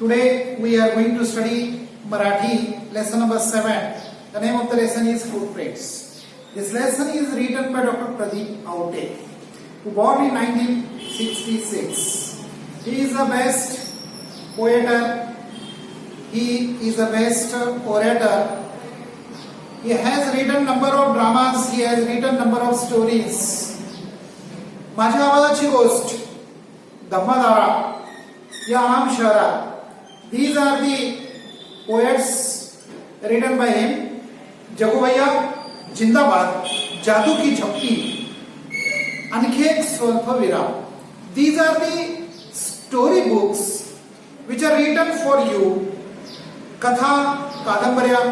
Today we are going to study Marathi lesson number 7. The name of the lesson is Footprints. This lesson is written by Dr. Pradeep Aute, who born in 1966. He is the best poet. He is the best orator. He has written number of dramas. He has written number of stories. माझ्या आवाजाची गोष्ट, धम्मदारा, या आम शहरात. These are the poets written by him. जगूभैया जिंदाबाद, जादू की झप्पी, आणखी एक स्वल्पविराम. These are the story books which are written for you. कथा, कादंबऱ्या,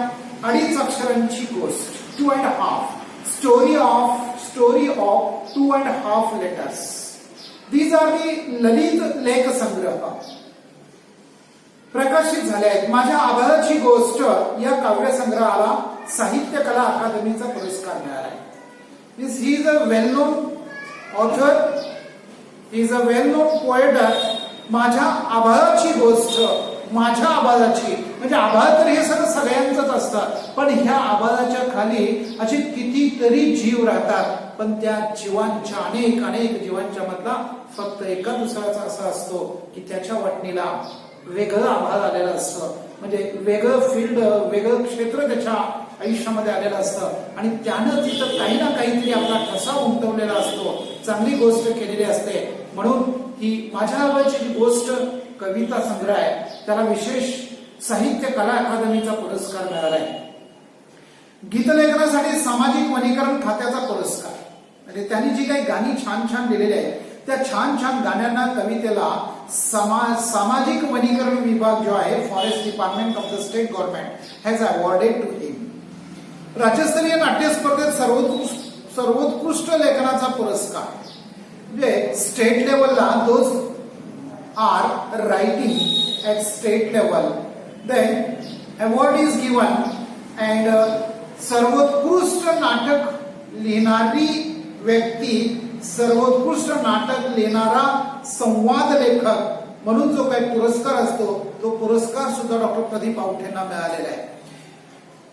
अडीच अक्षरांची गोष्ट, 2.5. Story of 2.5 letters. These are the ललित लेख संग्रह प्रकाशित झाले आहेत. माझ्या आभाळाची गोष्ट या काव्य संग्रहाला साहित्य कला अकादमीचा पुरस्कार मिळाला आहे. He is a well known author. He is a well known poet. माझ्या आभाळाची गोष्ट, माझ्या आवाजाची, म्हणजे आभाळ तर हे सगळ्यांचंच असतं, पण ह्या आवाजाच्या खाली असे कितीतरी जीव राहतात, पण त्या जीवांच्या अनेक जीवांच्या मधला फक्त एका दुसऱ्याचा असा असतो की त्याच्या वाटणीला वेगळं आभाळ आलेलं असतं, म्हणजे वेगळं फील्ड, वेगळं क्षेत्र त्याच्या आयुष्यामध्ये आलेलं असतं आणि त्यानं तिथं काही ना काहीतरी आपला ठसा उमटवलेला असतो, चांगली गोष्ट केलेली असते. म्हणून ही माझ्या आवाजाची गोष्ट कविता संग्रह आहे, त्याला विशेष साहित्य कला अकादमीचा पुरस्कार मिळाला आहे. गीतलेखनासाठी सामाजिक वनीकरण खात्याचा पुरस्कार, म्हणजे त्यांनी जी काही गाणी छान लिहिलेली आहेत त्या छान गाण्यांना, कवितेला सामाजिक वनीकरण विभाग जो आहे, forest department of the state government has awarded to him. राज्यस्तरीय नाट्य स्पर्धेत सर्वोत्कृष्ट लेखनाचा पुरस्कार, म्हणजे स्टेट लेवलला those are writing at state level, then award is given and सर्वोत्कृष्ट नाटक लिहिणारी व्यक्ती, सर्वोत्कृष्ट नाटक लिहिणारा संवाद लेखक म्हणून जो काही पुरस्कार असतो तो पुरस्कार सुद्धा डॉक्टर प्रदीप आवटेंना मिळालेला आहे.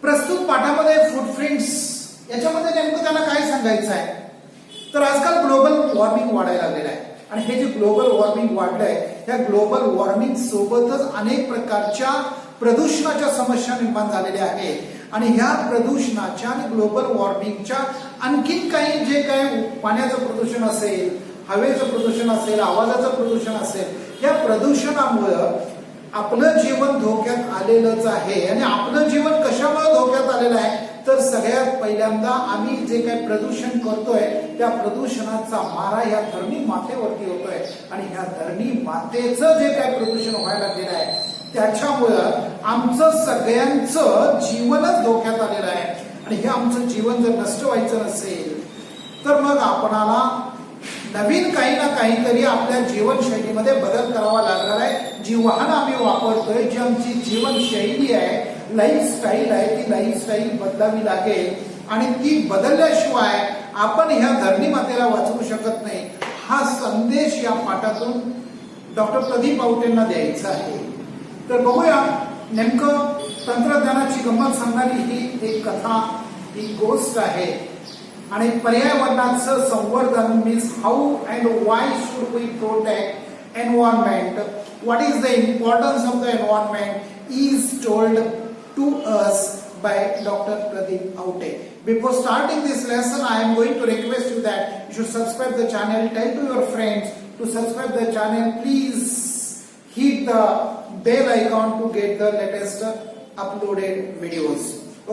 प्रस्तुत पाठामध्ये फुटप्रिंट्स याच्यामध्ये नेमकं त्यांना काय सांगायचं आहे, तर आजकाल ग्लोबल वॉर्मिंग वाढायला लागलेलं आहे आणि हे जे ग्लोबल वॉर्मिंग वाढलंय, त्या ग्लोबल वॉर्मिंग सोबतच अनेक प्रकारच्या प्रदूषणाच्या समस्या निर्माण झालेल्या आहेत आणि ह्या प्रदूषणाच्या आणि ग्लोबल वॉर्मिंगच्या आणखीन काही जे काही पाण्याचं प्रदूषण असेल, हवेचं प्रदूषण असेल, आवाजाचं प्रदूषण असेल, या प्रदूषणामुळं आपलं जीवन धोक्यात आलेलंच आहे. आणि आपलं जीवन कशामुळे धोक्यात आलेलं आहे, तर सगळ्यात पहिल्यांदा आम्ही जे काही प्रदूषण करतोय त्या प्रदूषणाचा मारा ह्या धरणी मातेवरती होतोय आणि ह्या धरणी मातेचं जे काही प्रदूषण व्हायला लागलेलं आहे त्याच्यामुळं आमचं सगळ्यांचं जीवनच धोक्यात आलेलं आहे. आणि हे आमचं जीवन जर नष्ट व्हायचं नसेल तर मग आपणाला नवीन काही ना काहीतरी आपल्या जीवनशैलीमध्ये बदल करावा लागणार आहे. जी वाहनं आम्ही वापरतोय, जी आमची जीवनशैली आहे, लाईफस्टाईल आहे, ती लाईफस्टाईल बदलावी लागेल आणि ती बदलल्याशिवाय आपण ह्या धरणी मातेला वाचवू शकत नाही. हा संदेश या पाठातून डॉक्टर प्रदीप आवटेंना द्यायचा आहे. तर बघूया नेमकं तंत्रज्ञानाची गंमत सांगणारी ही एक कथा, ही गोष्ट आहे. आणि पर्यावरणाचं संवर्धन means how and why should we protect environment, what is the importance of the environment is told to us by Dr. Pradeep Aute. Before starting this lesson, I am going to request you that you should subscribe the channel. Tell to your friends to subscribe the channel. Please hit the bell icon to get the latest uploaded videos.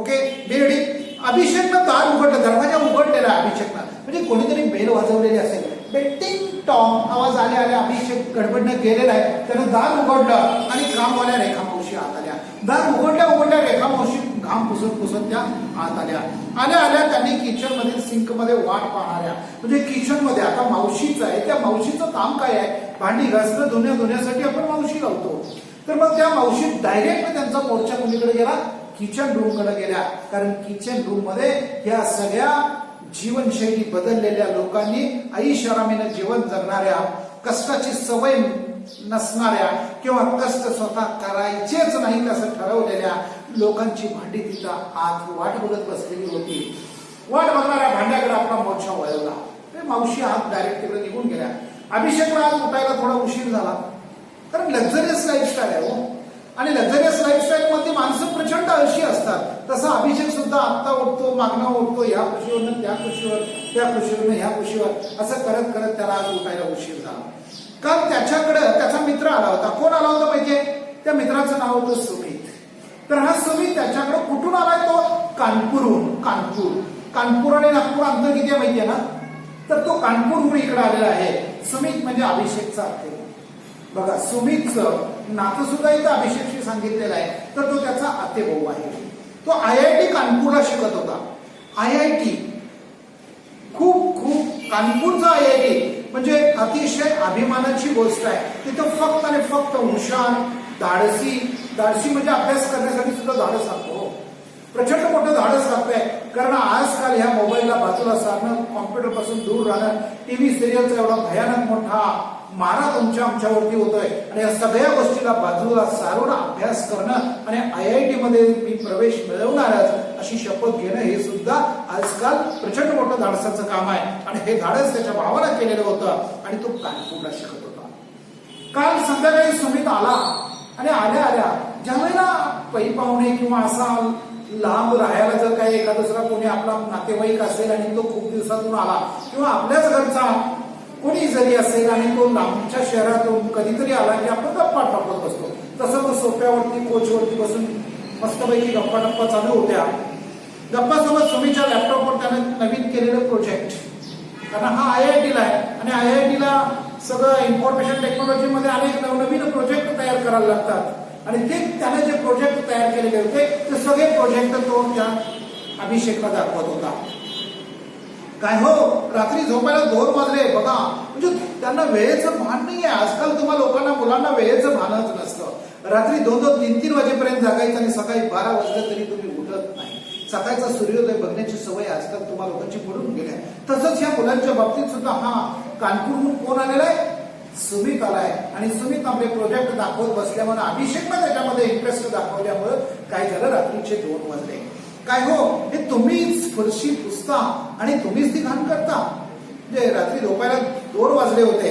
Okay, be ready. अभिषेकनं दार उघडलं, दरवाजा उघडलेला अभिषेकनं, म्हणजे कोणीतरी bell वाजवलेली असेल, betting Tom आवाज आले अभिषेक गडबडनं गेलेला आहे, त्यानं दार उघडलं आणि कामवाल्या रेखा मावशी आत आल्या. दार उघडल्या रेखा मावशी घाम पुसत त्या आत आल्या त्यांनी किचन मधील सिंक मध्ये वाट पाहणाऱ्या, म्हणजे किचन मध्ये आता मावशीच आहे, त्या मावशीचं काम काय आहे, भांडी घासणं, धुण्यासाठी आपण मावशी लावतो. तर मग त्या मावशी डायरेक्ट त्यांचा मोर्चा कोणीकडे गेला, किचन रूम कडे गेल्या, कारण किचन रूम मध्ये या सगळ्या जीवनशैली बदललेल्या लोकांनी, ऐषारामीनं जीवन जगणाऱ्या, कष्टाची सवय नसणाऱ्या किंवा कष्ट स्वतः करायचेच नाहीत असं ठरवलेल्या लोकांची भांडी तिथं आत वाट बघत बसलेली होती. वाट बघणाऱ्या भांड्याकडे आपला मोर्चा वळवला. ते मावशी आत डायरेक्ट तिकडे निघून गेल्या. अभिषेकला आज उठायला थोडा उशीर झाला, कारण लक्झरियस लाईफस्टाईल आहे हो. आणि लक्झरियस लाईफस्टाईल मध्ये माणसं प्रचंड आळशी असतात. तसा अभिषेक सुद्धा आत्ता उठतो, मागणं उठतो, ह्या खुशीवरनं त्या खुशीवर, त्या खुशीवरनं ह्या खुशीवर, असं करत करत त्याला आज उठायला उशीर झाला. काल त्याच्याकडे त्याचा मित्र आला होता. कोण आला होता माहितीये? त्या मित्राचं नाव होतं सुमित. तर हा सुमित त्याच्याकडे कुठून आलाय? तो कानपूरहून. कानपूर आणि नागपूर अंतर किती आहे माहितीये ना? तर तो कानपूरहून इकडे आलेला आहे. सुमित म्हणजे अभिषेकचा आते. बघा, सुमितचं नातं सुद्धा इथं अभिषेकशी सांगितलेलं आहे. तर तो त्याचा आते भाऊ आहे. तो IIT कानपूरला शिकत होता. IIT खूप कानपूरचा IIT म्हणजे अतिशय अभिमानाची गोष्ट आहे. तिथं फक्त आणि फक्त हुशार, धाडसी म्हणजे अभ्यास करण्यासाठी सुद्धा धाडस लागतो. प्रचंड मोठं धाडस लागतंय. कारण आजकाल ह्या मोबाईलला बाजूला सारणं, कॉम्प्युटर पासून दूर राहणं, टीव्ही सिरियलचा एवढा भयानक मोठा मारा आमच्यावरती होतोय. आणि या सगळ्या गोष्टीला बाजूला सारून अभ्यास करणं आणि IIT मध्ये मी प्रवेश मिळवणारच अशी शपथ घेणं हे सुद्धा आजकाल प्रचंड मोठं धाडसाचं काम आहे. आणि हे धाडस त्याच्या भावाला केलेलं होतं आणि तो कानपूरला शिकत होता. काल संध्याकाळी सुमित आला आणि आल्या ज्या वेळेला पै पाहुणे किंवा असा लांब राहायला जर काही एका दुसरा कोणी आपला नातेवाईक असेल आणि तो खूप दिवसातून आला, किंवा आपल्याच घरचा कोणी जरी असेल आणि तो लांबच्या शहरातून कधीतरी आला की आपण गप्पा टाकत बसतो. तसं तो सोप्यावरती कोचवरती बसून मस्तपैकी गप्पा चालू होत्या. गप्पासोबत सुमीच्या लॅपटॉपवर त्यानं नवीन केलेलं प्रोजेक्ट, कारण हा IIT ला आहे आणि IIT ला सगळं इन्फॉर्मेशन टेक्नॉलॉजी मध्ये अनेक नवनवीन प्रोजेक्ट तयार करायला लागतात. आणि ते त्याने जे प्रोजेक्ट तयार केलेले होते ते सगळे प्रोजेक्ट तो त्या अभिषेकला दाखवत होता. काय हो, रात्री झोपायला 2 वाजले बघा. म्हणजे त्यांना वेळेचं भान नाहीये. आजकाल तुम्हाला लोकांना, मुलांना वेळेचं भानच नसतं. रात्री 2-2, 3-3 वाजेपर्यंत जागायचं आणि सकाळी 12 वाजले तरी तुम्ही उठत नाही. सकाळचा सूर्योदय बघण्याची सवय आजकाल तुम्हाला लोकांची पडून गेली आहे. तसंच ह्या मुलांच्या बाबतीत सुद्धा हा कानपूरहून कोण आलेला आहे? सुमित आलाय. आणि सुमित आपले प्रोजेक्ट दाखवत बसल्यामुळे अभिषेकला त्याच्यामध्ये इंटरेस्ट दाखवल्यामुळे काय झालं, रात्रीचे 2 वाजले. काय हो, हे तुम्हीच फरशी पुसता आणि तुम्हीच ती घाण करता. म्हणजे रात्री झोपायला 2 वाजले होते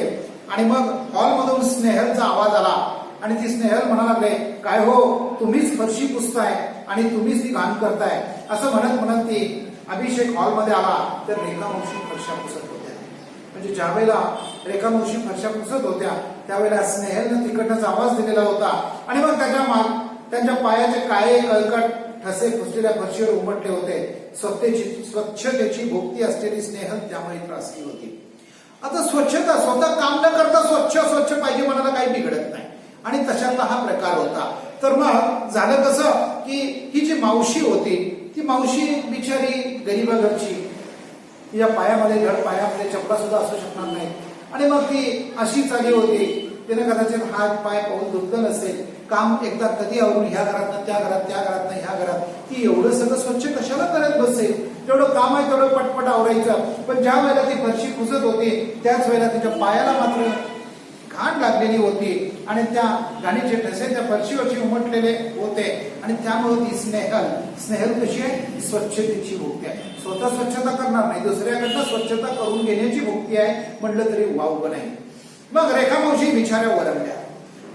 आणि मग हॉलमधून स्नेहलचा आवाज आला आणि ती स्नेहल म्हणा लागले, काय हो, तुम्हीच फरशी पुसताय आणि तुम्हीच ती घाण करताय. असं म्हणत ती अभिषेक हॉलमध्ये आला तर रेखा मावशी फरशा पुसत होत्या. म्हणजे ज्या वेळेला रेखा मावशी फरशा पुसत होत्या त्यावेळेला स्नेहलनं तिकडनंच आवाज दिलेला होता. आणि मग त्यांच्या पायाचे काळे कळकट ठसे पुसलेल्या फरशीवर उमटले होते. स्वच्छतेची भोगती असलेली स्नेहल त्यामुळे त्रासली होती. आता स्वच्छता, स्वतः काम न करता स्वच्छ पाहिजे म्हणायला काही बिघडत नाही. आणि तशातला हा प्रकार होता. तर मग झालं कसं की ही जी मावशी होती ती मावशी बिचारी गरीबा घरची, तिच्या पायामध्ये धड पायामध्ये चपला सुद्धा असू शकणार नाही. आणि मग ती अशीच आली होती. तिने कदाचित हात पाय पाहून धुतलं नसेल. काम एकदा कधी आवरून ह्या घरातनं त्या घरात, त्या घरातनं ह्या घरात, ती एवढं सगळं स्वच्छ कशाला करत बसेल? जेवढं काम आहे तेवढं पटपट आवरायचं. पण ज्या वेळेला ती फरशी पुसत होती त्याच वेळेला तिच्या पायाला मात्र घाण लागलेली होती आणि त्या घाणीचे ठसे त्या फरशीवरची उमटलेले होते. आणि त्यामुळे ती स्नेहल कशी आहे? स्वच्छतेची भोगती आहे. स्वतः स्वच्छता करणार नाही, दुसऱ्याकडनं स्वच्छता करून घेण्याची भोगती आहे म्हटलं तरी वाव नाही. मग रेखा मावशी बिचाऱ्या वरमल्या.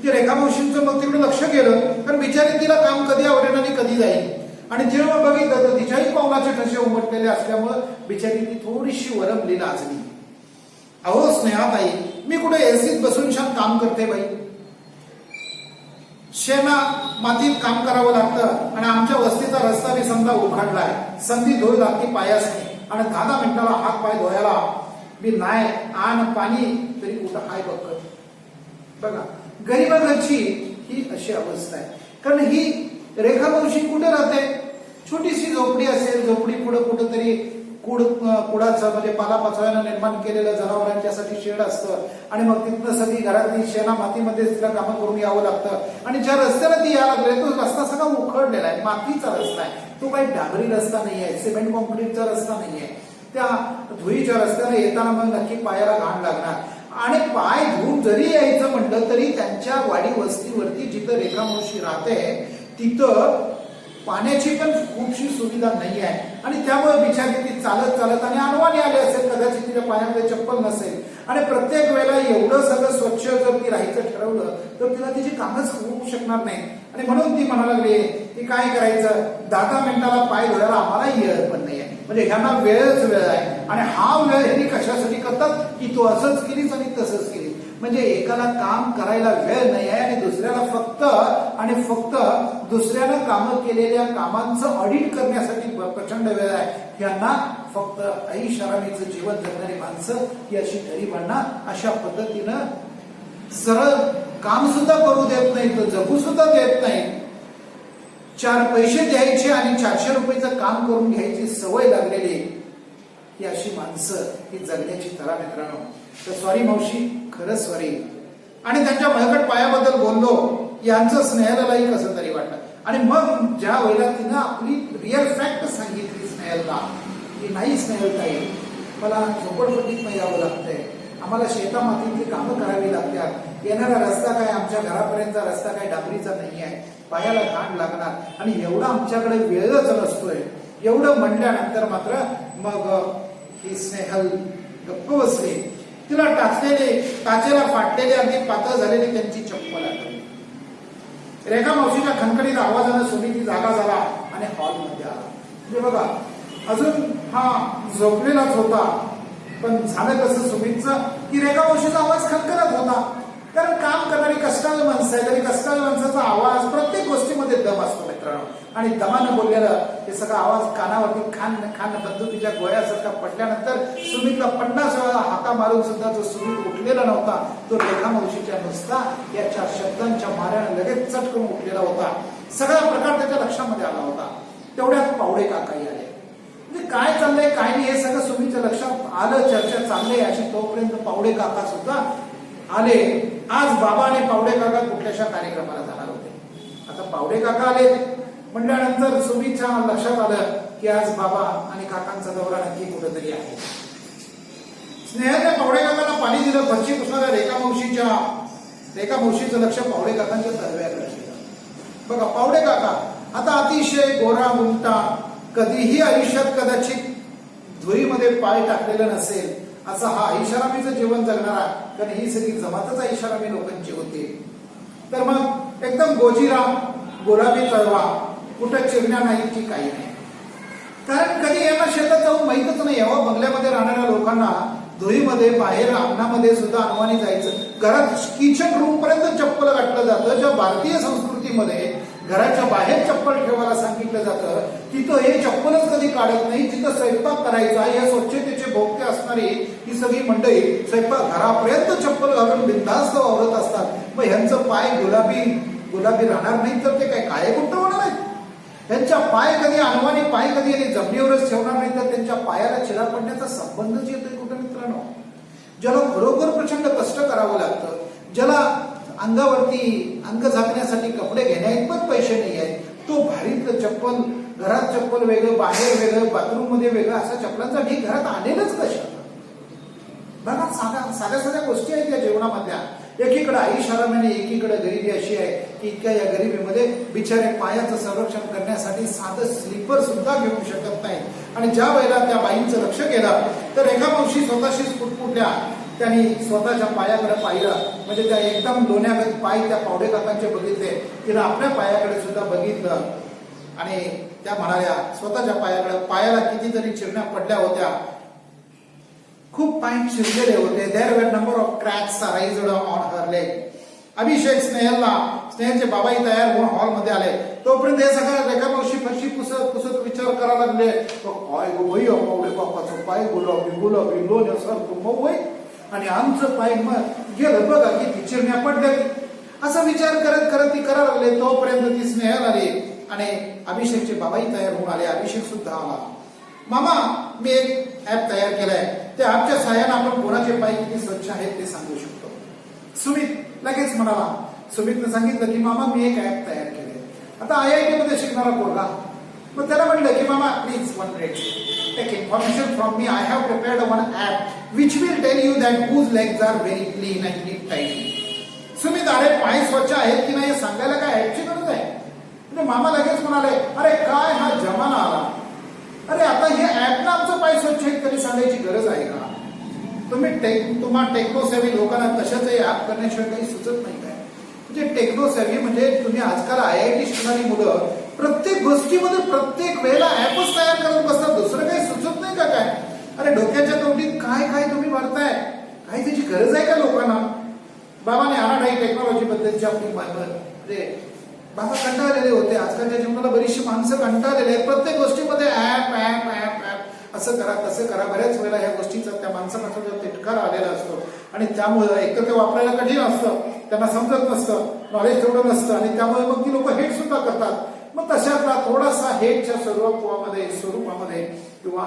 जे रेखा मावशींचं मग तिकडे लक्ष गेलं, कारण बिचारी तिला काम कधी आवडेल आणि कधी जाईल. आणि जेव्हा बघितलं तर तिच्याही पावलाचे ठसे उमटलेले असल्यामुळे बिचारी ती थोडीशी वरमली, लाजली. अहो स्नेहाताई, मी कुठे एसीत बसून छान काम करते बाई. शेणा मातीत काम करावं लागतं आणि आमच्या वस्तीचा रस्ता बी समजा उखडलाय. संधी धुळ लागती पायासनी आणि 10 मिनिटाला हात पाय धुवायला बी नाही आण पाणी तरी कुठं हाय बघत. बघा, गरीबा घरची ही अशी अवस्था आहे. कारण ही रेखा मावशी कुठे राहते? छोटीशी झोपडी असेल, झोपडी पुढे कुठंतरी कुडाचं म्हणजे पालापाचोळ्यानं निर्माण केलेलं जनावरांच्यासाठी शेड असतं. आणि मग तिथनं सगळी घरातली शेणा मातीमध्ये तिला कामं करून यावं लागतं. आणि ज्या रस्त्याला ती यायला लागले तो रस्ता सगळा उखडलेला आहे, मातीचा रस्ता आहे. तो काही डांबरी रस्ता नाही आहे, सिमेंट कॉन्क्रीटचा रस्ता नाही आहे. त्या धुळीच्या रस्त्याने येताना मग नक्की पायाला घाण लागणार. आणि पाय धुवून जरी यायचं म्हटलं तरी त्यांच्या वाडी वस्तीवरती जिथं रेखा मावशी राहते तिथं पाण्याची पण खूपशी सुविधा नाही आहे आणि त्यामुळे बिचारी ती चालत चालत आणि अनवाणी आले असेल, कदाचित तिच्या पायामध्ये चप्पल नसेल आणि प्रत्येक वेळेला एवढं सगळं स्वच्छ जर ती राहायचं ठरवलं तर तिला तिची कामच होऊ शकणार नाही. आणि म्हणून ती म्हणायला लागली की काय करायचं, 10 मिनिटाला पाय धुवायला आम्हाला वेळ पण नाही आहे, म्हणजे ह्यांना वेळच वेळ आहे आणि हा वेळ ह्यांनी कशासाठी करतात की तू असंच केलीस आणि तसंच केलीस. म्हणजे एकाला काम करायला वेळ नाही आहे आणि दुसऱ्याला फक्त आणि फक्त दुसऱ्यानं कामं केलेल्या कामांचं ऑडिट करण्यासाठी प्रचंड वेळ आहे. यांना फक्त ऐषारामीचं जीवन जगणारी माणसं ही अशी गरिबांना अशा पद्धतीनं सरळ काम सुद्धा करू देत नाही, तर जगू सुद्धा देत नाही. 4 पैसे द्यायचे आणि 400 रुपयाचं काम करून घ्यायची सवय लागलेली ही अशी माणसं ही जगण्याची तरा मित्रांनो. तर सॉरी मावशी, खरंच सॉरी. आणि त्यांच्या मळकट पायाबद्दल बोललो, यांचं स्नेहललाही कसं तरी वाटलं. आणि मग ज्या वेळेला तिनं आपली रिअल फॅक्ट सांगितली स्नेहलला की नाही स्नेहलताई, मला झोपडपट्टीत यावं लागतंय, आम्हाला शेतामातीतली कामं करावी लागतात, येणारा रस्ता काय आमच्या घरापर्यंतचा रस्ता काय डांबरीचा नाही आहे, पायाला घाण लागणार आणि एवढा आमच्याकडे वेळच नसतोय. एवढं म्हणल्यानंतर मात्र मग ही स्नेहल गप्प बसली. तिला टाचेला फाटलेली अगदी पातळ झालेली त्यांची चप्पल आठवली. रेखा मावशीच्या खणखणीत आवाजानं सुमित जागा झाला आणि हॉलमध्ये आला. म्हणजे बघा, अजून हा झोपलेलाच होता, पण झालं कसं सुमितचं की रेखा मावशीचा आवाज खणखणत होता. कारण काम करणारी कष्टाळू माणसं आहे, तरी कष्टाळू माणसाचा आवाज प्रत्येक गोष्टीमध्ये दम असतो मित्रांनो. आणि दमानं बोललेलं हे सगळा आवाज कानावरती खान खान बंदुकीच्या गोळ्यासारखा पडल्यानंतर सुमितला 50 वेळा हाका मारून सुद्धा जो सुमित उठलेला नव्हता, तो रेखा मावशीच्या नुसता याच्या शब्दांच्या माऱ्यानं लगेच चटकन उठलेला होता. सगळा प्रकार त्याच्या लक्षामध्ये आला होता. तेवढ्यात पावडे काकाही आले. म्हणजे काय चाललंय काय नाही हे सगळं सुमितच्या लक्षात आलं. चर्चा चालली अशी तोपर्यंत पावडे काका सुद्धा आले. आज बाबा आणि पावडे काका कुठल्याशा कार्यक्रमाला जाणार होते. आता पावडे काका आले म्हटल्यानंतर सुमितच्या लक्षात आलं की आज बाबा आणि काकांचा दौरा नक्की कुठेतरी आहे. स्नेहलने पावडे काकांना पाणी दिलं. फरशी पुसणाऱ्या रेखा मावशीचं लक्ष पावडे काकांच्या तळव्याकडे गेलं. बघा, पावडे काका आता अतिशय गोरा गुंटा, कधीही आयुष्यात कदाचित धुळीमध्ये पाय टाकलेला नसेल असा हा ऐषारामीचं जीवन जगणारा, कारण ही सगळी जमातच ऐषारामी लोकांची होती. तर मग एकदम गोजिरा, गुलाबी तळवा, कुठं चिरण्या नाही की काही नाही. कारण कधी यांना शेतात जाऊन माहीतच नाही. यावं बंगल्यामध्ये राहणाऱ्या लोकांना धुळीमध्ये बाहेर अंगणामध्ये सुद्धा अनवाणी जायचं. घरात किचन रूम पर्यंत चप्पल घातलं जातं. ज्या भारतीय संस्कृतीमध्ये घराच्या बाहेर चप्पल ठेवायला सांगितलं जातं, तिथं हे चप्पलच कधी काढत नाही. जिथं स्वयंपाक करायचा, या स्वच्छतेचे भोगते असणारी ही सगळी मंडळी स्वयंपाक घरापर्यंत चप्पल घालून बिनधास्त वावरत असतात. मग ह्यांचं पाय गुलाबी राहणार नाही तर ते काय काळे कुठं होणार आहेत? त्यांच्या पाय कधी अनवाणी पाय कधी जमिनीवरच ठेवणार नाही तर त्यांच्या पायाला चिरा पडण्याचा संबंधच येतोय कुठं मित्रांनो? ज्याला खरोखर प्रचंड कष्ट करावं लागतं, ज्याला अंगावरती अंग झाकण्यासाठी कपडे घेण्या इतपत पैसे नाही आहेत, तो भारीतलं चप्पल, घरात चप्पल वेगळं, बाहेर वेगळं, बाथरूम मध्ये वेगळं, असा चप्पलांचा ढीग घरात आणलेलंच कशा? बघा, साध्या साध्या गोष्टी आहेत या जीवनामधल्या. एकीकडे ऐषारामीने, एकीकडे गरिबी अशी आहे की इतक्या या गरिबीमध्ये बिचारे पायाचं संरक्षण करण्यासाठी साधं स्लीपर सुद्धा घेऊ शकत नाही. आणि ज्या वेळेला त्या बाईंचं लक्ष गेलं तर रेखा मावशी स्वतःशीच फुटफुटल्या. त्यांनी स्वतःच्या पायाकडे पाहिलं, म्हणजे त्या एकदम लोण्यागत पाय त्या पावडे काकांचे बघितले. तिनं आपल्या पायाकडे सुद्धा बघितलं आणि त्या म्हणाल्या स्वतःच्या पायाकडे, पायाला कितीतरी चिरण्या पडल्या होत्या, खूप पाय चिरलेले होते. There were number of cracks arised on her leg. Abhishek स्नेहलचे बाबाही तयार होऊन हॉलमध्ये आले. तोपर्यंत हे सगळं रेखा मावशी फरशी पुसत विचार करायला लागले, पाय गोई पावडे बापाचं पाय गुलाबी लोण्यासारखं मऊ आहे आणि आमचं पाय मग गेलं बघा किती चिरण्या पडल्या. असा विचार करत करत ती करायला लागले. तोपर्यंत ती स्नेहल आली आणि अभिषेकचे बाबाही तयार होऊन आले. अभिषेक सुद्धा आला. मामा, मी एक ऍप तयार केलाय, त्या ऍपच्या सहाय्याने आपण कोणाचे पाय किती स्वच्छ आहेत ते सांगू शकतो. सुमित लगेच म्हणाला. सुमितने सांगितलं की मामा, मी एक ऍप तयार केलंय. आता IIT मध्ये शिकणारा पोरगा मग त्याला म्हणलं की मामा please one minute take information from me. I have prepared one app which will tell you that whose legs are very clean and neat tight. Sumit अरे पाय स्वच्छ आहेत की नाही हे सांगायला काय ऍपची गरज आहे. म्हणजे मामा लगेच म्हणाले अरे काय हा जमाना आला. अरे आता हे ऍपला आमचं पाय स्वच्छ आहेत कधी सांगायची गरज आहे का. तुम्हा टेक्नोसेव्ही लोकांना तशाच हे ऍप करण्याशिवाय काही सुचत नाही काय. म्हणजे टेक्नोसेव्ही म्हणजे तुम्ही आजकाल IIT शिकणारी मुलं प्रत्येक गोष्टीमध्ये प्रत्येक वेळेला ऍपच तयार करत बसतात. दुसरं काही सुचत नाही का काय. अरे डोक्याच्या तोंडीत काय काय तुम्ही भरताय. काही त्याची गरज आहे का लोकांना. बाबाने अनाठाई टेक्नॉलॉजी बद्दलची आपली म्हणजे बाबा कंटाळलेले होते. आजकालच्या जीवनाला बरीचशी माणसं कंटाळलेले आहेत. प्रत्येक गोष्टीमध्ये ऍप ऍप ऍप ऍप असं करा तसं करा. बऱ्याच वेळेला ह्या गोष्टीचा त्या माणसापासून तिटकार आलेला असतो आणि त्यामुळं एक तर ते वापरायला कठीण असतं, त्यांना समजत नसतं, नॉलेज तेवढं नसतं आणि त्यामुळे मग ती लोक हेट सुद्धा करतात. मग तशातला थोडासा हेटच्या स्वरूपामध्ये किंवा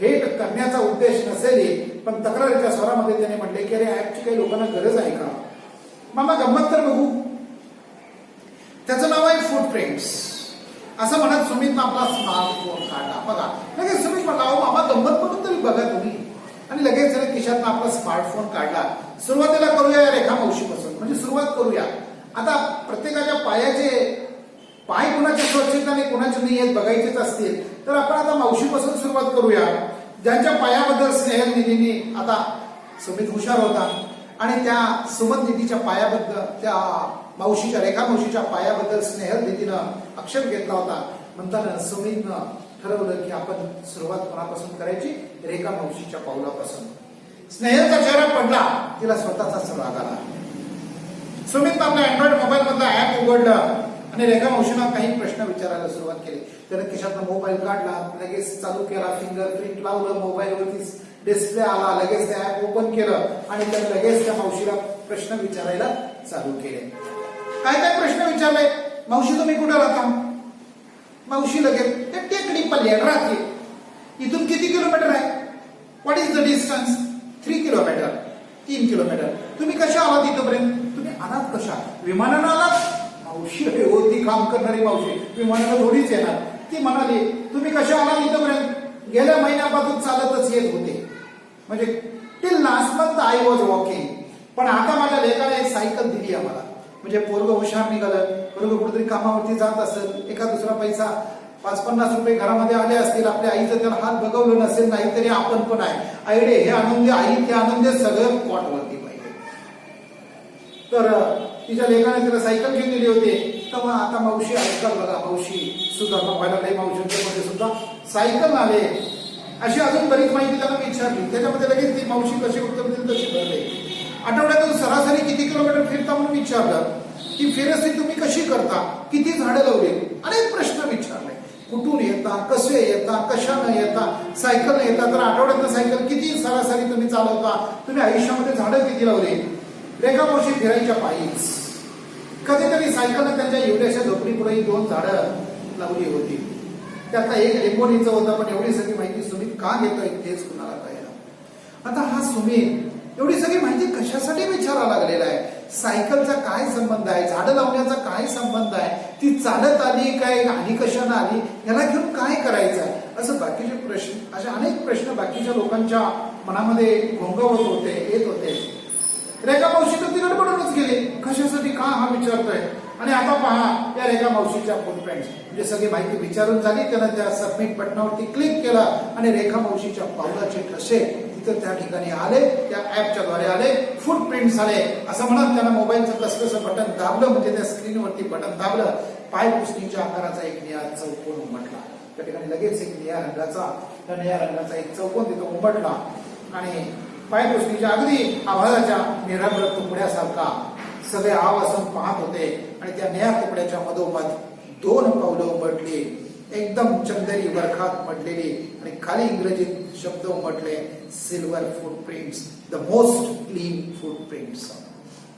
हेट करण्याचा उद्देश नसेल पण तक्रारीच्या स्वरामध्ये त्याने म्हटले की अरे ऍपची काही लोकांना गरज आहे का. मामा गंमत तर बघू. त्याचं नाव आहे फुटप्रिंट्स. असं म्हणत सुमितनं आपला स्मार्टफोन काढला. बघा लगेच सुमित म्हटला अहो मामा गंमत म्हणून तरी बघा तुम्ही. आणि लगेच त्याने खिशातनं आपला स्मार्टफोन काढला. सुरुवातीला करूया या रेखा मावशीपासून. म्हणजे सुरुवात करूया. आता प्रत्येकाच्या पाय कुणाच्या स्वच्छतेने कुणाचे नाही आहेत बघायचेच असतील तर आपण आता मावशीपासून सुरुवात करूया. ज्यांच्या पायाबद्दल स्नेहल निधीने आता सुमित हुशार होता आणि त्या सुमन दिदीच्या पायाबद्दल त्या मावशीच्या रेखा मावशीच्या पायाबद्दल स्नेहल दिदीनं अक्षर घेतला होता. म्हणताना सुमितनं ठरवलं की आपण सुरुवात कोणापासून करायची. रेखा मावशीच्या पावलापासून. स्नेहलचा चेहरा पडला. तिला स्वतःचाच राग आला. सुमितनं आपल्या अँड्रॉइड मोबाईल मधला ऍप उघडलं आणि रेखा मावशीनं काही प्रश्न विचारायला सुरुवात केली. त्याने खिशातनं मोबाईल काढला. लगेच चालू केला. फिंगरप्रिंट लावलं. मोबाईलवरती डिस्प्ले आला. लगेच ते ऍप ओपन केलं आणि त्याने लगेच त्या मावशीला प्रश्न विचारायला चालू केले. काय काय प्रश्न विचारले. मावशी तुम्ही कुठे राहता. मावशी लगेच ते टेकडी पल्ल्याड राहते. इथून किती किलोमीटर आहे. What is the distance. 3 kilometre. 3 kilometre. तुम्ही कशा आलात इथपर्यंत. तुम्ही आलात कशा. विमानानं आलात. मावशी होती काम करणारी मावशी विमानाला थोडीच येणार. ती म्हणाली तुम्ही कशा आलात इथपर्यंत. गेल्या महिन्यापासून चालतच येत होते. म्हणजे till last month I was walking. पण आता माझ्या लेकाने एक सायकल दिली आम्हाला. म्हणजे पोरग हुशार निघालं. पोरग कुठेतरी कामावरती जात असेल. एका दुसरा पैसा 5-50 रुपये घरामध्ये आले असतील. आपल्या आईचं त्याला हात बघवलं नसेल. नाहीतरी आपण पण आहे. आईडे हे आणून दे. आई ते आणून दे. सगळं कॉटवरती पाहिजे. तर तिच्या लेकाने तिला सायकल घेऊन दिली होती. तर आता मावशी आजकाल बघा मावशी सुधारणा व्हायला नाही. मावशींच्या मध्ये सुद्धा सायकल आले. अशी अजून बरीच माहिती त्यांना विचारली. त्याच्यामध्ये लगेच ती मावशी कशी उत्तर देईल तशी भरले. आठवड्यातून सरासरी किती किलोमीटर फिरता म्हणून विचारलं. ती फिरस्ती तुम्ही कशी करता. किती झाडं लावली. अनेक प्रश्न विचारले. कुठून येता. कसे येता. कशानं येता. सायकल येता तर आठवड्यातनं सायकल किती सरासरी तुम्ही चालवता. तुम्ही आयुष्यामध्ये झाडं किती लावली. रेखा मावशी फिरायच्या पायीच. कधीतरी सायकलनं त्यांच्या एवढ्याशा झोपडीपुढे 2 झाडं लावली होती. त्यातला एक लिंबोनीचं होतं. पण एवढी सगळी माहिती सुमित का घेतोय तेच कुणाला कळेना. आता हा सुमित एवढी सगळी माहिती कशासाठी विचारायला लागलेला आहे. सायकलचा काय संबंध आहे. झाडं लावण्याचा काय संबंध आहे. ती चालत आली काय आणि कशानं आली. याला घेऊन काय करायचं आहे. असं बाकीचे प्रश्न असे अनेक प्रश्न बाकीच्या लोकांच्या मनामध्ये घोंगवत होते येत होते. रेखा मावशी तर ती गडबडूनच गेली. कशासाठी का हा विचारतोय. आणि आता पहा या रेखा मावशीच्या फुटप्रिंट्स म्हणजे सगळी माहिती विचारून झाली. त्यानं त्या सबमिट बटनावरती क्लिक केलं आणि रेखा मावशीच्या पावलाचे ठसे तिथं त्या ठिकाणी आले. त्या ऍपच्या द्वारे आले. फुटप्रिंट्स आले. असं म्हणत त्यानं मोबाईलचं कसं बटन दाबलं. म्हणजे त्या स्क्रीनवरती बटन दाबलं. पाय पुसणीच्या आकाराचा एक निळा चौकोन उमटला. त्या ठिकाणी लगेच एक निळ्या रंगाचा एक चौकोन तिथं उमटला आणि पायपुसणीच्या अगदी आभाळाच्या निराभ्र तुकड्यासारखा सगळे आवासून पाहत होते. आणि त्या निळ्या तुकड्याच्या मधोमध 2 पावलं उमटली. एकदम चंदेरी बरखात मटलेली आणि खाली इंग्रजीत शब्द उमटले silver footprints. The most clean footprints.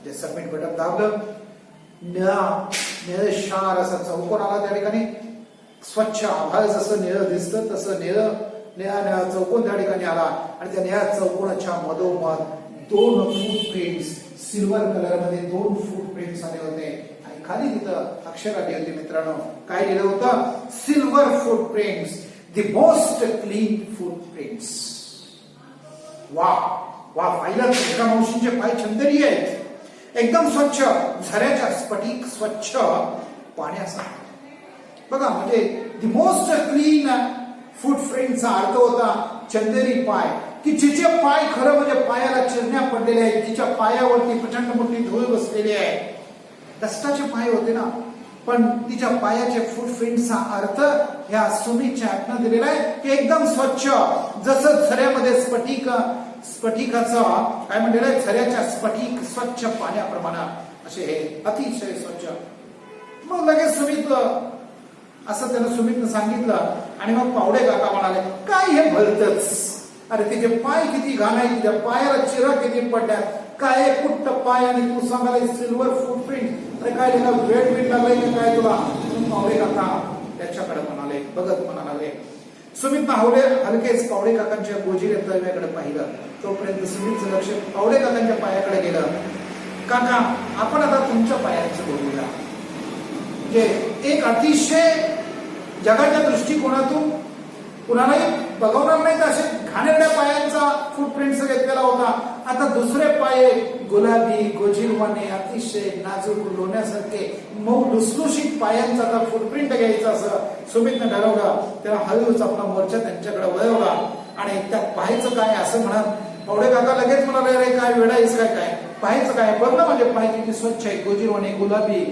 जे सबमिट बटन दाबलं. निळशार असा चौकोन आला. त्या ठिकाणी स्वच्छ आभाळ जसं निळं दिसतं तसं निळा चौकोन त्या ठिकाणी आला. आणि त्या निळ्या चौकोनाच्या मधोमध 2 फुटप्रिंट्स सिल्वर कलर मध्ये 2 फुटप्रिंट्स आले होते. आणि खाली तिथं अक्षर आली होती मित्रांनो. काय लिहिलं होतं? Silver footprints, the most clean footprints. वा वा, पाहिलं रेखा मावशींचे पाय चंदरी आहेत, एकदम स्वच्छ, झऱ्याच्या स्फटिक स्वच्छ पाण्यासारखं. बघा, म्हणजे द मोस्ट क्लीन फुटप्रिंटचा अर्थ होता चंदेरी पाय, की जिचे पाय खरं म्हणजे पायाला चिरण्या पडलेल्या आहेत, तिच्या पायावरती प्रचंड मोठी धूळ बसलेली आहे. कष्टाचे पाय होते ना, पण तिच्या पायाचे फुटप्रिंटचा अर्थ ह्या सुमितच्या आत्म्यात दिलेला आहे की एकदम स्वच्छ, जसं झऱ्यामध्ये स्फटिकाचा काय म्हणलेलं आहे, झऱ्याच्या स्फटिक स्वच्छ पाण्याप्रमाणे असे हे अतिशय स्वच्छ. मग लगेच सुमित असं त्यानं सुमितनं सांगितलं आणि मग पावडे काका म्हणाले, काय हे भलतच, अरे तिचे पाय किती घाण आहे, तिच्या पायाला चिरा किती पडल्यात, काय कुट्ट पाय आणि तू सांगायला सिल्वर फुटप्रिंट, अरे काय त्याला वेट बीट लागलाय की काय तुला. पावडे काका त्याच्याकडे म्हणाले, बघत म्हणाले. सुमित हलकेच पावडे काकांच्या गोजिरे तळव्याकडे पाहिलं. तोपर्यंत सुमितचं लक्ष पावडे काकांच्या पायाकडे गेलं. काका, आपण आता तुमच्या पायांचं बघूया. म्हणजे एक अतिशय जगाच्या दृष्टिकोनातून कुणालाही बघवणार नाही तर असे घाणेरड्या पायांचा फुटप्रिंट घेतलेला होता. आता दुसरे पाय गुलाबी गोजिरवाने अतिशय नाजूक लोण्यासारखे मऊ लुसलुशीत पायांचा आता फुटप्रिंट घ्यायचा असं सुमितनं ठरवलं. त्याला हळूच आपला मोर्चा त्यांच्याकडे वळवला आणि त्या पाहायचं काय असं म्हणत पावडे काका लगेच म्हणाले, अरे काय वेळाईस काय काय पाहायचं काय, बघ ना माझे पाय किती स्वच्छ आहे, गोजिरवाने गुलाबी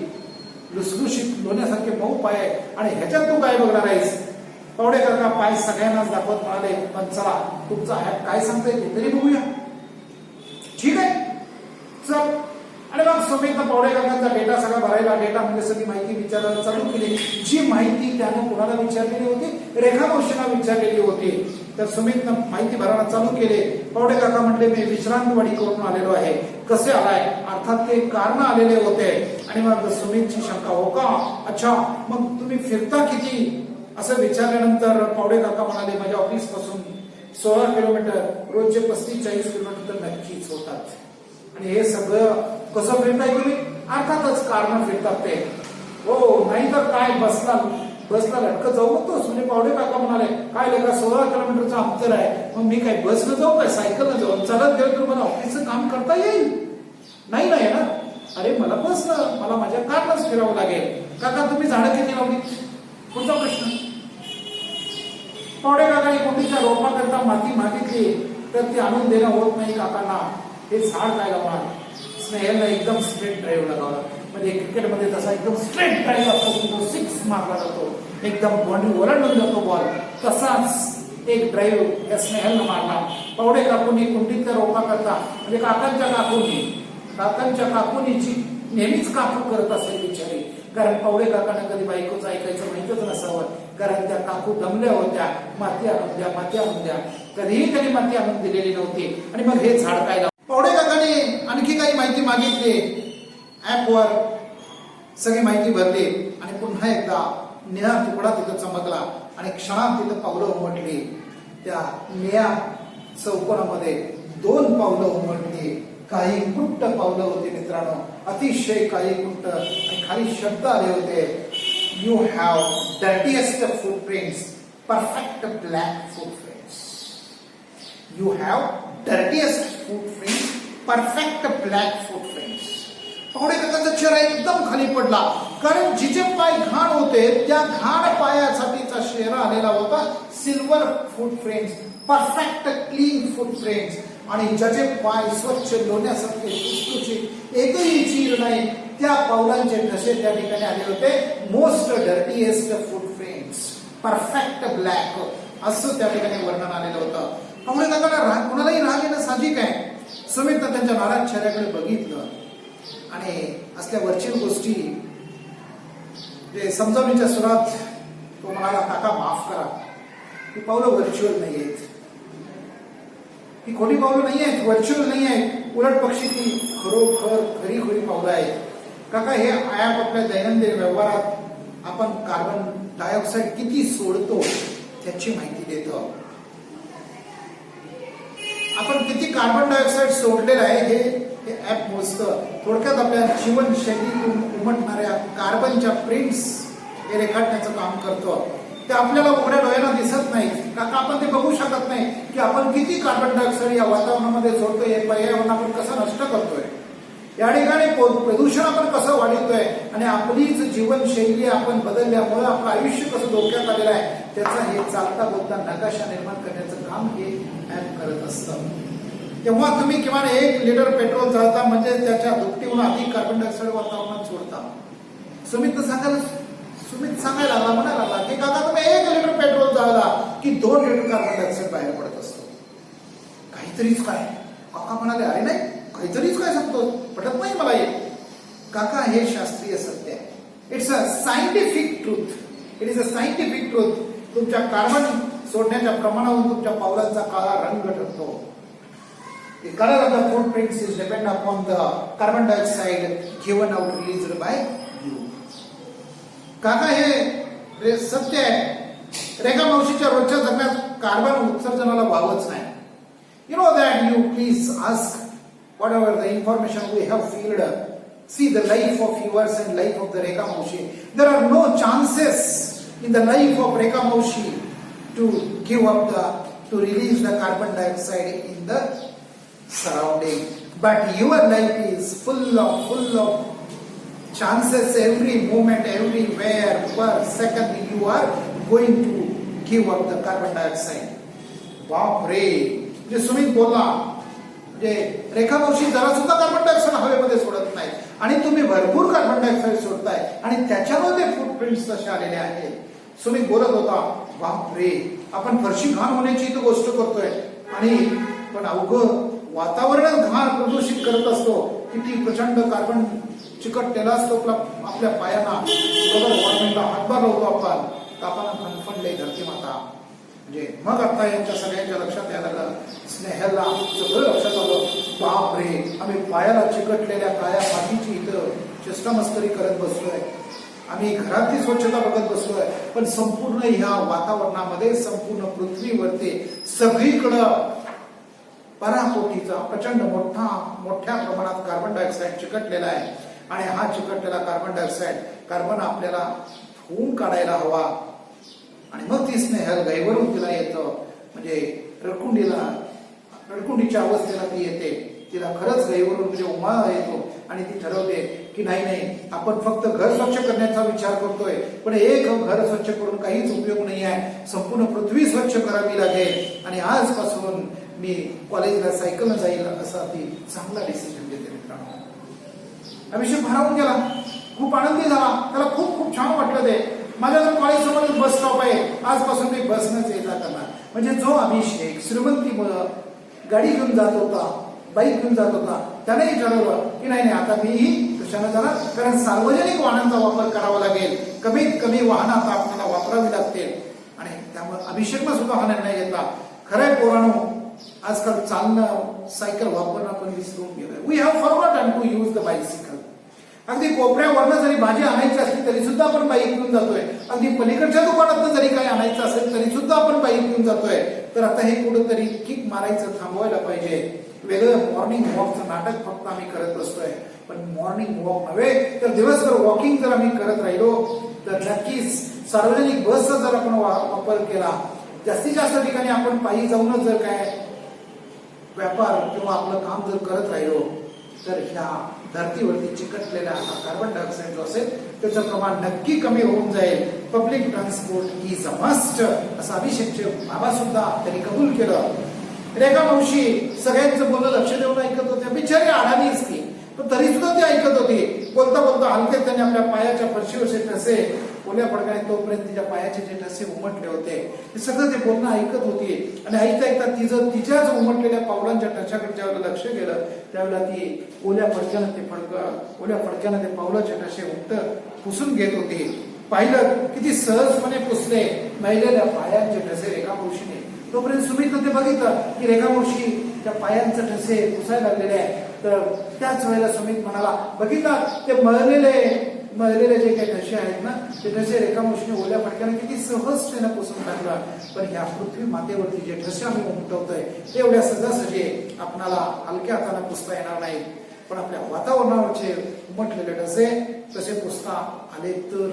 लुसलुशीत लोण्यासारखे मऊ पाय आहे आणि ह्याच्यात तू काय बघणार आहेस. पावडे काका पाय सगळ्यांनाच दाखवत म्हणाले, पण चला तुमचा ऍप काय सांगताय ते तरी बघूया. ठीक आहे चल. आणि मग सुमितनं पावडे काकांचा डेटा सगळा भरायला, डेटा म्हणजे सगळी माहिती विचारायला चालू केली. जी माहिती त्याने कुणाला विचारलेली होती, रेखा मावशींना विचारलेली होती. तर सुमितनं माहिती भरायला चालू केले. पावडे काका म्हटले, मी विश्रांतवाडी करून आलेलो आहे. कसे आलाय, अर्थात ते कारण आलेले होते. आणि मग सुमितची शंका, हो का, अच्छा, मग तुम्ही फिरता किती असं विचारल्यानंतर पावडे काका म्हणाले, माझ्या ऑफिस पासून 16 किलोमीटर, रोजचे 35-40 किलोमीटर नक्कीच होतात. आणि हे सगळं कसं फिरताय तुम्ही, अर्थातच कारण फिरतात ते. हो नाही तर काय, बसला लटकत जाऊ नकोस. म्हणजे पावडे काका म्हणाले, काय लेका 16 किलोमीटरचं अंतर आहे, मग मी काय बसनं जाऊ काय सायकलनं जाऊ, चालत गेलो तर मला ऑफिसचं काम करता येईल नाही ना येणार. अरे मला बसनं, मला माझ्या कारनंच फिरावं लागेल. काका तुम्ही झाडं किती लावली, पुढचा प्रश्न. पावडे काकाने कोणतीच्या रोपा करता माती मागितली तर ती आणून देणं होत नाही काकांना. हे झाड काय लावणार, स्नेहलनं एकदम स्ट्रेट ड्राईव्ह लगावला. म्हणजे क्रिकेटमध्ये तसा एकदम स्ट्रेट ड्राईव्ह असतो, तो 6 मारला जातो, एकदम ओरडून जातो बॉल, तसाच एक ड्राईव्ह या स्नेहलनं मारला. पावडे काकूंनी कुंडीतल्या रोपा करता, म्हणजे काकांच्या काकूनीची नेहमीच काकू करत असेल बिचारी. कारण पावडे काकांना कधी बायकोचं ऐकायचं माहितच नसावं, कारण त्या काकू दमल्या होत्या, माती आणून द्या, कधीही त्यांनी माती आणून दिलेली नव्हती. आणि मग हे झाड काय लावलं. पावडे काकाने आणखी काही माहिती मागितली, ऍपवर सगळी माहिती भरली आणि पुन्हा एकदा निळा तुकडा तिथं चमकला आणि क्षणात तिथं पावलं उमटली. त्या निळ्या चौकोनामध्ये 2 पावलं उमटली. काही कुट्ट पावलं होती मित्रांनो, अतिशय काही कुट्ट. आणि खाली शब्द आले होते, you have dirtiest footprints, perfect black footprints. You have dirtiest footprints, perfect black footprints. Pawde काकांचा चेहरा एकदम खाली पडला, कारण जिचे पाय घाण होते त्या घाण पायासाठीचा चेहरा आलेला होता silver footprints, perfect clean footprints. आणि ज्याचे पाय स्वच्छ लोण्यासारखे सुटसुटीत, एकही चीर नाही, त्या पावलांचे ठसे त्या ठिकाणी आले होते. Most dirtiest footprints, perfect black, असं त्या ठिकाणी वर्णन आलेलं होतं. पावडे काकांना कुणालाही राग येणं साहजिक आहे. सुमितनं त्यांच्या नाराज चेहऱ्याकडे बघितलं आणि असल्या वरचील गोष्टी समजावण्याच्या सुरात तो म्हणाला, काका माफ करा, ही पावलं व्हर्च्युअल नाही आहेत, ही खोटी पावलं नाही आहेत, व्हर्च्युअल नाही आहेत, उलट पक्षी ती खरोखर खरी पावलं आहेत. काका हे ऍप आपल्या दैनंदिन व्यवहारात आपण कार्बन डायऑक्साईड किती सोडतो त्याची माहिती देतो. आपण किती कार्बन डायऑक्साईड सोडलेलं आहे हे हे ऍप मोजतं. थोडक्यात आपल्या जीवनशैलीतून उमटणाऱ्या कार्बनच्या प्रिंट्स हे रेखाटण्याचं काम करतं. ते आपल्याला उघड्या डोळ्याला दिसत नाही, का आपण ते बघू शकत नाही की आपण किती कार्बन डायऑक्साईड या वातावरणामध्ये सोडतोय, हे पर्यावरण आपण कसं नष्ट करतोय, या ठिकाणी प्रदूषण आपण कसं वाढवतोय आणि आपलीच जीवनशैली आपण बदलल्यामुळे आपलं आयुष्य कसं धोक्यात आलेलं आहे, त्याचा हे चालता बोलता नकाशा निर्माण करण्याचं काम हे ऍप करत असतं. तेव्हा तुम्ही किमान 1 लिटर पेट्रोल जाळता म्हणजे त्याच्या दुपटीहून अधिक कार्बन डायऑक्साईड वातावरणात सोडता. सुमित सांगायला लागला, म्हणायला लागला की काका तुम्ही 1 लिटर पेट्रोल जाळला की 2 लिटर कार्बन डायऑक्साईड बाहेर पडत असतो. काहीतरीच काय? काका म्हणाले, अरे नाही काहीतरीच काय सांगतो, पटत नाही मला हे. काका हे शास्त्रीय सत्य आहे. It's a scientific truth. It is a scientific truth. तुमच्या कार्बन सोडण्याच्या प्रमाणावरून तुमच्या पावलांचा काळा रंग ठरतो. The color of the footprints is depend upon the carbon dioxide given out released by you. काका हे सत्य आहे. रेखा मावशीच्या रोजच्या जगण्यात कार्बन उत्सर्जनाला वावच नाही. You know that you please ask whatever the information we have filled. See the life of yours and life of the Rekha Maushi. There are no chances in the life of Rekha Maushi to give up to release the carbon dioxide in the surrounding. But your life is full of chances. Every moment, everywhere, per second, you are going to give up the carbon dioxide. बाप रे, जे सुमित बोलला, म्हणजे रेखा मावशी जरा सुद्धा carbon dioxide हवेमध्ये सोडत नाही आणि तुम्ही भरपूर कार्बन डायऑक्साईड सोडताय आणि त्याच्यामुळे ते फुटप्रिंट्स तसे आलेले आहेत. सुमित बोलत होता, बाप रे, आपण फरशी घाण होण्याची तर गोष्ट करतोय आणि पण अवघं वातावरण घाण प्रदूषित करत असतो. किती प्रचंड कार्बन चिकटलेला असतो आपल्या पायांना. ग्लोबल वॉर्मिंगला हातभार लावतो आपण. तापानं फणफणले धरती माता. म्हणजे मग आता यांच्या सगळ्यांच्या लक्षात यायला लागलं, स्नेहलला सगळं लक्षात आलं, बाप रे, आम्ही पायाला चिकटलेल्या काळ्या मातीची इथं चेष्टामस्करी करत बसलोय. आम्ही घरातली स्वच्छता बघत बसलोय, पण संपूर्ण ह्या वातावरणामध्ये, संपूर्ण पृथ्वीवरती सगळीकडं पराकोटीचा प्रचंड मोठ्या प्रमाणात कार्बन डायऑक्साईड चिकटलेला आहे. आणि हा चिकटलेला कार्बन डायऑक्साईड कार्बन आपल्याला धुवून काढायला हवा. आणि मग ती स्नेहल गैवरून तिला येतं, म्हणजे रडकुंडीच्या अवस्थेला ती येते. तिला खरंच गैवरून म्हणजे उमाळा येतो आणि ती ठरवते की नाही, आपण फक्त घर स्वच्छ करण्याचा विचार करतोय, पण एक घर स्वच्छ करून काहीच उपयोग नाही आहे. संपूर्ण पृथ्वी स्वच्छ करावी लागेल आणि आजपासून मी कॉलेजला सायकलनं जाईल, असा ती चांगला डिसिजन घेते. मित्रांनो, अभिषेक भारावून गेला, खूप आनंदी झाला, त्याला खूप छान वाटलं. ते माझ्या जर कॉलेज समोरच बस स्टॉप आहे, आजपासून मी बसनंच ये जा करणार. म्हणजे जो अभिषेक श्रीमंतीमुळं गाडी घेऊन जात होता, बाईक घेऊन जात होता, त्यानेही ठरवलं की नाही आता मीही कशाने जाणार, कारण सार्वजनिक वाहनांचा वापर करावा लागेल, कमीत कमी वाहनं आता आपल्याला वापरावी लागतील. आणि त्यामुळे अभिषेकनं सुद्धा हा निर्णय घेतला. खरंय पोरांनो, आजकाल चालणं, सायकल वापरणं आपण विसरून गेलोय. We have forgotten to use the bicycle. अगदी कोपऱ्यावरनं जरी भाजी आणायची असली तरी सुद्धा आपण बाईक घेऊन जातोय. अगदी पलीकडच्या दुकानात जरी काही आणायचं असेल तरी सुद्धा आपण बाईक घेऊन जातोय. तर आता हे कुठंतरी किक मारायचं थांबवायला पाहिजे. वेगळं मॉर्निंग वॉकचं नाटक फक्त आम्ही करत बसतोय, पण मॉर्निंग वॉक नव्हे तर दिवसभर वॉकिंग जर आम्ही करत राहिलो तर नक्कीच सार्वजनिक बसचा जर आपण वापर केला, जास्तीत जास्त ठिकाणी आपण पायी जाऊनच जर काय व्यापार किंवा आपलं काम जर करत राहिलो तर ह्या धरतीवरती चिकटलेला हा कार्बन डायऑक्साईड जो असेल त्याचं प्रमाण नक्की कमी होऊन जाईल. Public transport is a must, असं अभिषेकचे बाबा सुद्धा त्यांनी कबूल केलं. रेखा मावशी सगळ्यांचं बोलणं लक्ष देऊन ऐकत होत्या. बिचारी अडाणीच ती, पण तरी सुद्धा ती ऐकत होती. बोलता बोलता हलके त्यांनी आपल्या पायाच्या फरशीवरचे ठसे ओल्या पडकाने तोपर्यंत तिच्या पायाचे जे ठसे उमटले होते हे सगळं ते बोलणं ऐकत होती. आणि ऐकता तिच्याच उमटलेल्या पावलांच्या ठशाकडे ज्यावेळेला लक्ष गेलं त्यावेळेला ती ओल्या फडक्यानं ते पावलाचे ठसे पुसून घेत होती. पाहिलं किती सहजपणे पुसले महिलेल्या पायांचे ठसे रेखा मावशीने. तोपर्यंत सुमित ते बघितलं की रेखा मावशी त्या पायांचे ठसे पुसायला लागलेले आहे. तर त्याच वेळेला सुमित म्हणाला, बघितला ते मळलेले जे काही ठसे आहेत ना, ते ठसे रेखा मावशीने ओल्या फडक्याने किती सहजतेने पुसून टाकलं. पण ह्या पृथ्वी मातेवरती जे ठसे आम्ही उमटवतोय ते एवढ्या सहजासहजी आपणाला हलक्या हाताने पुसता येणार नाही. पण आपल्या वातावरणावरचे उमटलेले डसे तसे पुसता आले तर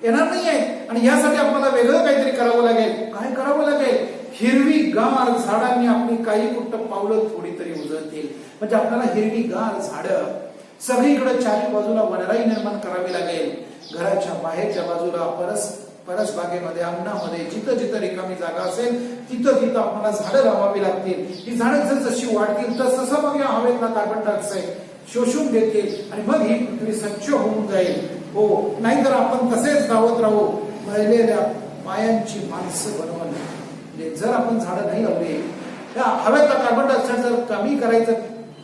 येणार नाही आहे. आणि यासाठी आपल्याला वेगळं काहीतरी करावं लागेल. काय करावं लागेल? हिरवी गार झाडांनी आपली काही कुठं पावलं थोडी तरी उजळतील. म्हणजे आपल्याला हिरवी गार झाडं सगळीकडे चारी बाजूला वनराई निर्माण करावी लागेल. घराच्या बाहेरच्या बाजूला परसबागेमध्ये, अंगणामध्ये जिथं जिथं रिकामी जागा असेल तिथं तिथं आपल्याला झाडं लावावी लागतील. ही झाडं जर जशी वाढतील तसं मग या हवेतला कार्बन डायऑक्साईड शोषून घेतील आणि मग ही पृथ्वी स्वच्छ होऊन जाईल. हो, नाहीतर आपण तसेच धावत राहू मळलेल्या पायांची माणसं बनवून. म्हणजे जर आपण झाडं नाही लावली, त्या हवेतला कार्बन डायऑक्साईड जर कमी करायचा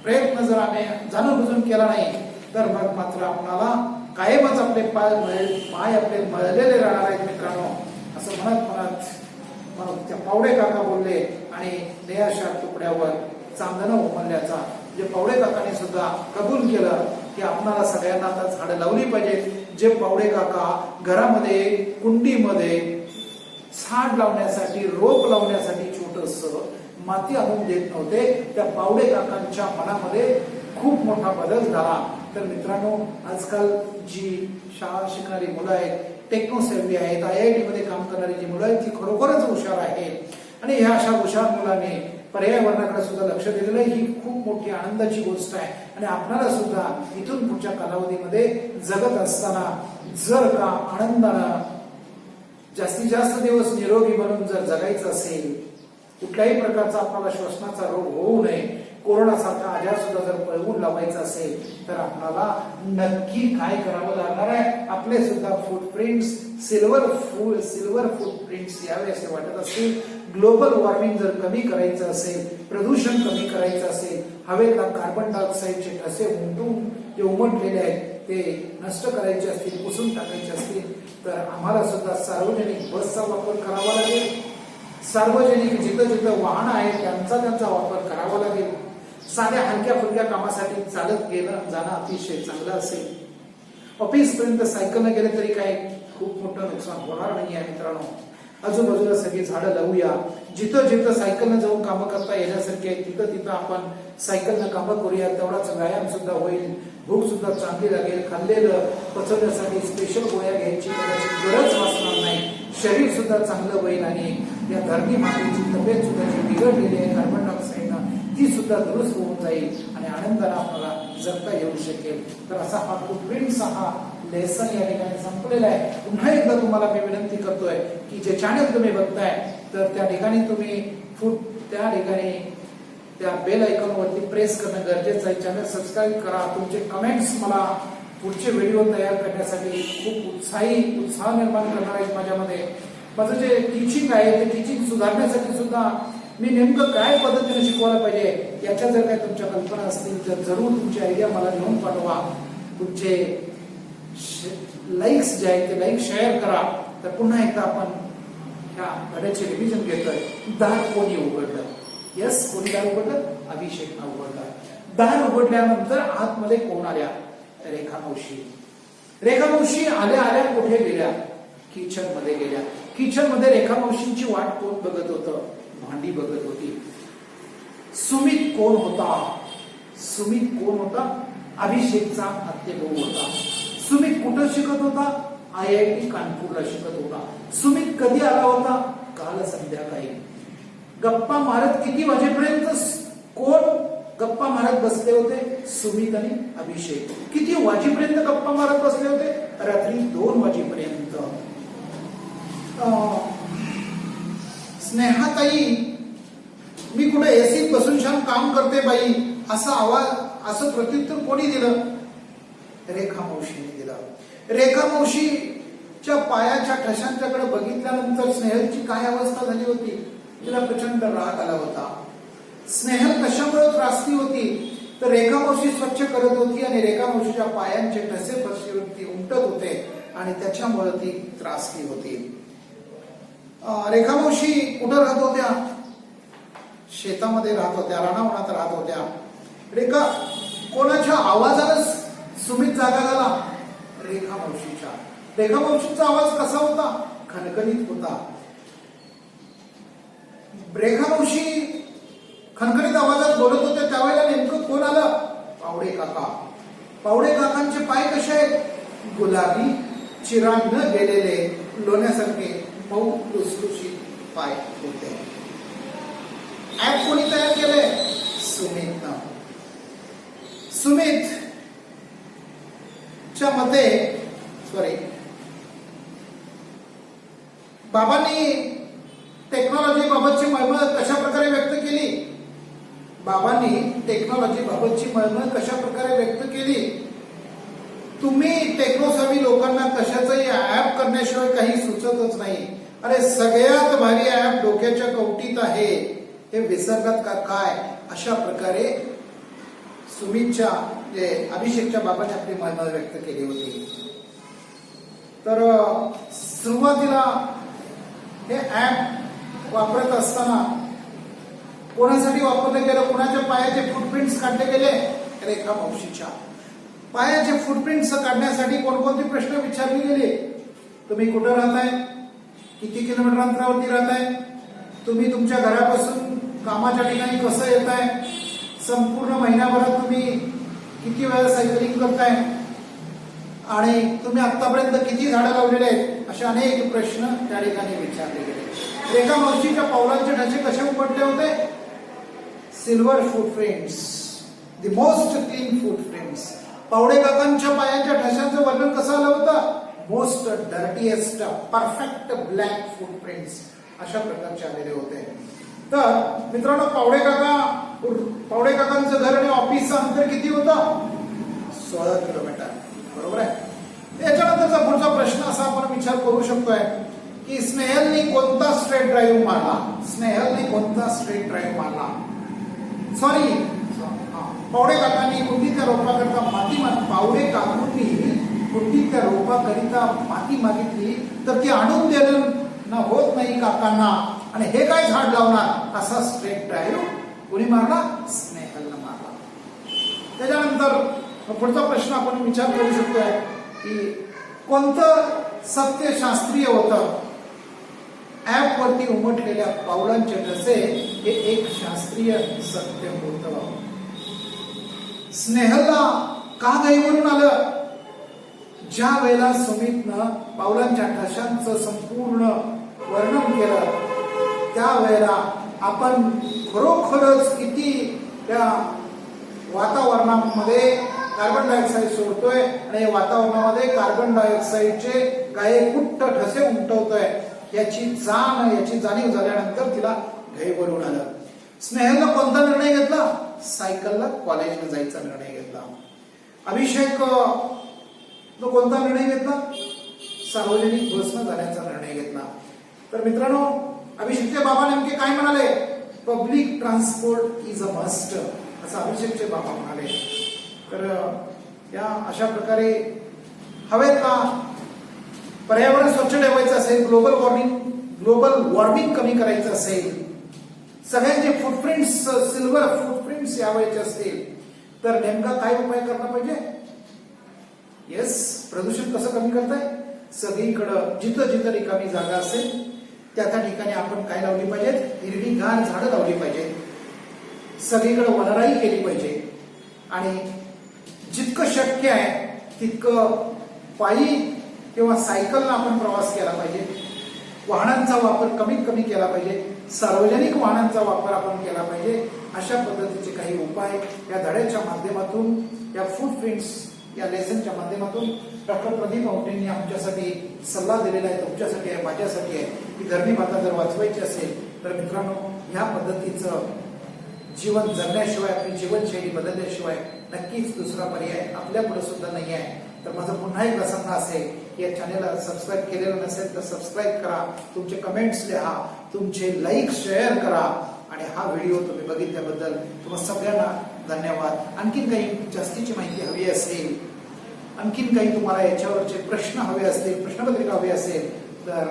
प्रयत्न जर आम्ही जाणून बुजून केला नाही तर मग मात्र आपल्याला कायमच आपले पाय आपले मळलेले राहणार आहेत मित्रांनो. असं म्हणत त्या पावडे काका बोलले आणि देहाच्या तुकड्यावर चांदणं उमलल्याचा. जे पावडे काकाने सुद्धा कबूल केलं की आपणाला सगळ्यांना आता झाडं लावली पाहिजेत. जे पावडे काका घरामध्ये कुंडीमध्ये झाड लावण्यासाठी, रोप लावण्यासाठी छोटस माती आणून देत नव्हते, त्या पावडे काकांच्या मनामध्ये खूप मोठा बदल झाला. तर मित्रांनो, आजकाल जी शाळा शिकणारी मुलं आहेत, टेक्नोसेव्ही आहेत, IIT मध्ये काम करणारी जी मुलं आहेत ती खरोखरच हुशार आहेत. आणि ह्या अशा हुशार मुलांनी पर्यावरणाकडे सुद्धा लक्ष दिलेलं आहे. ही खूप मोठी आनंदाची गोष्ट आहे. आणि आपल्याला सुद्धा इथून पुढच्या कालावधीमध्ये जगत असताना जर का आनंदानं जास्तीत जास्त दिवस निरोगी बनून जर जगायचं असेल, कुठल्याही प्रकारचा आपल्याला श्वसनाचा रोग होऊ नये, कोरोनासारखा आजार सुद्धा जर पळवून लावायचा असेल तर आपल्याला नक्की काय करावं लागणार आहे? आपले सुद्धा फुटप्रिंट्स सिल्वर फुटप्रिंट्स यावे असे वाटत असतील. ग्लोबल वॉर्मिंग जर कमी करायचं असेल, प्रदूषण कमी करायचं असेल, हवेतला कार्बन डायऑक्साईडचे ठसे उमटून जे उमटलेले आहेत ते नष्ट करायचे असतील, पुसून टाकायचे असतील तर आम्हाला सुद्धा सार्वजनिक बसचा वापर करावा लागेल. सार्वजनिक जिथं जिथं वाहन आहे त्यांचा वापर करावा लागेल. साध्या हलक्या फुलक्या कामासाठी चालत जाणं अतिशय चांगलं असेल. ऑफिस पर्यंत सायकलनं गेले तरी काय खूप मोठं नुकसान होणार नाही आहे मित्रांनो. आजूबाजूला सगळी झाडं लावूया. जिथं जिथं सायकलनं जाऊन कामं करता येण्यासारखी आहे तिथं तिथं आपण सायकलनं कामं करूया. तेवढाच व्यायाम सुद्धा होईल, भूक सुद्धा चांगली लागेल. खाल्लेलं पचवण्यासाठी स्पेशल गोळ्या घ्यायची गरज भासणार नाही. शरीर सुद्धा चांगलं होईल आणि या धरणी मातेची तब्येत सुद्धा जी बिघडलेली आहे कार्बन डायऑक्साईडनं ती सुद्धा दुरुस्त होऊन जाईल आणि आनंदाने आपल्याला जगता येऊ शकेल. तर असा हा फुटप्रिंट्स हा लेसन या ठिकाणी संपलेला आहे. पुन्हा एकदा तुम्हाला मी विनंती करतोय की जे चॅनल तुम्ही बघताय तर त्या ठिकाणी तुम्ही त्या ठिकाणी त्या बेल आयकॉन वरती प्रेस करणं गरजेचं आहे. चॅनल सबस्क्राईब करा. तुमचे कमेंट्स मला पुढचे व्हिडिओ तयार करण्यासाठी खूप उत्साह निर्माण करणार आहेत माझ्यामध्ये. माझं जे टीचिंग आहे ते टीचिंग सुधारण्यासाठी सुद्धा मी नेमकं काय पद्धतीने शिकवायला पाहिजे याच्या जर काही तुमच्या कल्पना असतील तर जरूर तुमची आयडिया मला लिहून पाठवा. तुमचे लाईक्स जे आहेत ते लाईक शेअर करा. तर पुन्हा एकदा आपण ह्या धड्याचे रिव्हिजन घेतोय. दार कोणी उघडलं? यस, कोणी दार उघडलं? अभिषेकनं उघडलं. दार उघडल्यानंतर आतमध्ये कोण आल्या? रेखा मावशी आल्या कुठे गेल्या? किचन मध्ये गेल्या. किचन मध्ये रेखा मावशींची वाट कोण बघत होतं? भांडी बघत होती. सुमित कोण होता? अभिषेकचा आत्तेभाऊ होता. सुमित कुठं शिकत होता? IIT कानपूरला शिकत होता. सुमित कधी आला होता? काल संध्याकाळी. गप्पा मारत किती वाजेपर्यंत कोण गप्पा मारत बसले होते? सुमित आणि अभिषेक. किती वाजेपर्यंत गप्पा मारत बसले होते? रात्री 2 वाजेपर्यंत. स्नेहाताई, मी कुठे एसीत बसून छान काम करते बाई, असं प्रत्युत्तर कोणी दिलं? रेखा मावशीने दिलं. रेखा मावशीच्या पायाच्या ठशांच्याकडे बघितल्यानंतर स्नेहलची काय अवस्था झाली होती? तिला प्रचंड राग आला होता. स्नेहल कशामुळे त्रासली होती? तर रेखा मावशी स्वच्छ करत होती आणि रेखा मावशीच्या पायांचे ठसे फरशीवरती उमटत होते आणि त्याच्यामुळे ती त्रासली होती. रेखा मावशी कुठं राहत होत्या? शेतामध्ये राहत होत्या, रानावनात राहत होत्या. रेखा कोणाच्या आवाजानं सुमित जागा झाला? रेखा मावशीच्या. रेखा मावशीचा आवाज कसा होता? खणखणीत होता. रेखा मावशी खणखणीत आवाजात बोलत होते त्यावेळेला नेमकं कोण आलं? पावडे काका. पावडे काकांचे पाय कसे आहेत? गुलाबी, चिरा न गेलेले, लोण्यासारखे मऊ लुसलुशीत पाय होते. ऍप कोणी तयार केले? सुमितनं. सुमित च्या मते बाबांनी टेक्नॉलॉजी बाबतची मळमळ कशा प्रकारे व्यक्त केली? बाबांनी टेक्नॉलॉजी बाबतची मळमळ कशा प्रकारे व्यक्त केली? तुम्ही टेक्नोसवी लोकांना कशाचंही ऍप करण्याशिवाय काही सुचतच नाही. अरे सगळ्यात भारी ऍप डोक्याच्या कवटीत आहे, हे विसरलात का काय? अशा प्रकारे सुमितच्या अभिषेकच्या बाबांनी आपली मळमळ व्यक्त केली होती. तर सुरुवातीला हे ऍप वापरत असताना कोणासाठी वापरलं गेलं? कोणाच्या पायाचे फुटप्रिंट्स काढले गेले? रेखा मावशीच्या पायाचे फुटप्रिंट्स काढण्यासाठी कोणकोणते प्रश्न विचारले गेले? तुम्ही कुठं राहताय? किती किलोमीटर अंतरावरती राहताय? तुम्ही तुमच्या घरापासून कामाच्या ठिकाणी कसं येताय? संपूर्ण महिन्याभरात तुम्ही किती वेळा सायकलिंग करताय? आणि तुम्ही आतापर्यंत किती झाडं लावलेले आहेत? असे अनेक प्रश्न त्या ठिकाणी विचारले गेले. रेखा मावशीच्या पावलांचे ठसे कसे उमटले होते? Silver footprints, the most clean footprints. Pawde काकांच्या पायाच्या ठशांचं वर्णन कसं आलं होतं? Most dirtiest perfect black footprints अशा प्रकारचे आलेले होते. तर मित्रांनो, पावडे काकांचं घर आणि ऑफिसचं अंतर किती होतं? 16 किलोमीटर. बरोबर आहे. याच्यानंतरचा पुढचा प्रश्न असा आपण विचार करू शकतोय की स्नेहलने कोणता स्ट्रेट ड्राईव्ह मारला? स्नेहलने कोणता स्ट्रेट ड्राईव्ह मारला? सॉरी, पावडे काकांनी कुंडीच्या रोपाकरिता माती पावडे काकूंनी कुंडीच्या रोपाकरिता माती मागितली तर ती आणून देणं ना होत नाही काकांना, आणि हे काय झाड लावणार? असा स्ट्रेट ड्राईव्ह कोणी मारला? स्नेहलनं मारला. त्याच्यानंतर पुढचा प्रश्न आपण विचार करू शकतोय की कोणतं सत्य शास्त्रीय होतं? ऍप वरती उमटलेल्या पावलांचे ठसे हे एक शास्त्रीय सत्य होतं. स्नेहलला का घाईवरून आलं? ज्या वेळेला सुमितनं पावलांच्या ठशांचं संपूर्ण वर्णन केलं त्यावेळेला आपण खरोखरच किती त्या वातावरणामध्ये कार्बन डायऑक्साईड सोडतोय आणि वातावरणामध्ये कार्बन डायऑक्साईडचे गायकुट्ट ठसे उमटवतोय याची जाणीव झाल्यानंतर तिला घाईवरून आलं. स्नेहलनं कोणता निर्णय घेतला? सायकलला कॉलेजला जायचा निर्णय घेतला. अभिषेक तो कोणता निर्णय घेतला? सार्वजनिक बसनं जाण्याचा निर्णय घेतला. तर मित्रांनो, अभिषेकचे बाबा नेमके काय म्हणाले? Public transport is a must, असं अभिषेकचे बाबा म्हणाले. तर या अशा प्रकारे हवेतला पर्यावरण स्वच्छ ठेवायचं असेल, ग्लोबल वॉर्मिंग कमी करायचं असेल, सगळ्यांचे फुटप्रिंट्स सिल्वर फुटप्रिंट्स यावायचे असतील तर नेमका काय उपाय करायला पाहिजे? येस, प्रदूषण कसं कमी करताय? सगळीकडं जिथं जिथं रिकामी जागा असेल त्या ठिकाणी आपण काय लावली पाहिजेत? हिरवीगार झाडं लावली पाहिजेत. सगळीकडे वनराई केली पाहिजे आणि जितकं शक्य आहे तितकं पायी किंवा सायकलनं आपण प्रवास केला पाहिजे. वाहनांचा वापर कमीत कमी केला पाहिजे. सार्वजनिक वाहनांचा वापर आपण केला पाहिजे. अशा पद्धतीचे काही उपाय या धड्याच्या माध्यमातून, या फुटप्रिंट्स या लेसनच्या माध्यमातून डॉक्टर प्रदीप आवटेंनी आमच्यासाठी सल्ला दिलेला आहे. तुमच्यासाठी आहे, माझ्यासाठी आहे की गरमी माता जर वाचवायची असेल तर मित्रांनो, ह्या पद्धतीचं जीवन जगण्याशिवाय, आपली जीवनशैली बदलल्याशिवाय नक्कीच दुसरा पर्याय आपल्यापुढे सुद्धा नाही आहे. तर माझं पुन्हा एक प्रसंग असेल, या चॅनेलला सबस्क्राईब केलेलं नसेल तर सबस्क्राईब करा, तुमचे कमेंट्स लिहा, तुमचे लाईक शेअर करा आणि हा व्हिडिओ तुम्ही बघितल्याबद्दल तुम्हा सगळ्यांना धन्यवाद. आणखीन काही जास्तीची माहिती हवी असेल, आणखीन काही तुम्हाला याच्यावरचे प्रश्न हवे असतील, प्रश्नपत्रिका हवी असेल तर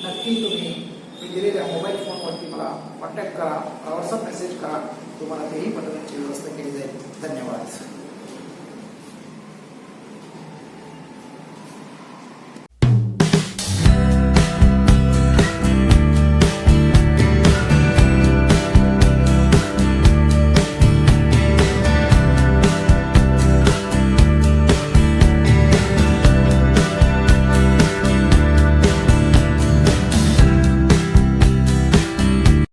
नक्की तुम्ही मी दिलेल्या मोबाईल फोनवरती मला कॉन्टॅक्ट करा, व्हॉट्सअप मेसेज करा, तुम्हाला तेही पद्धतीची व्यवस्था केली जाईल. धन्यवाद.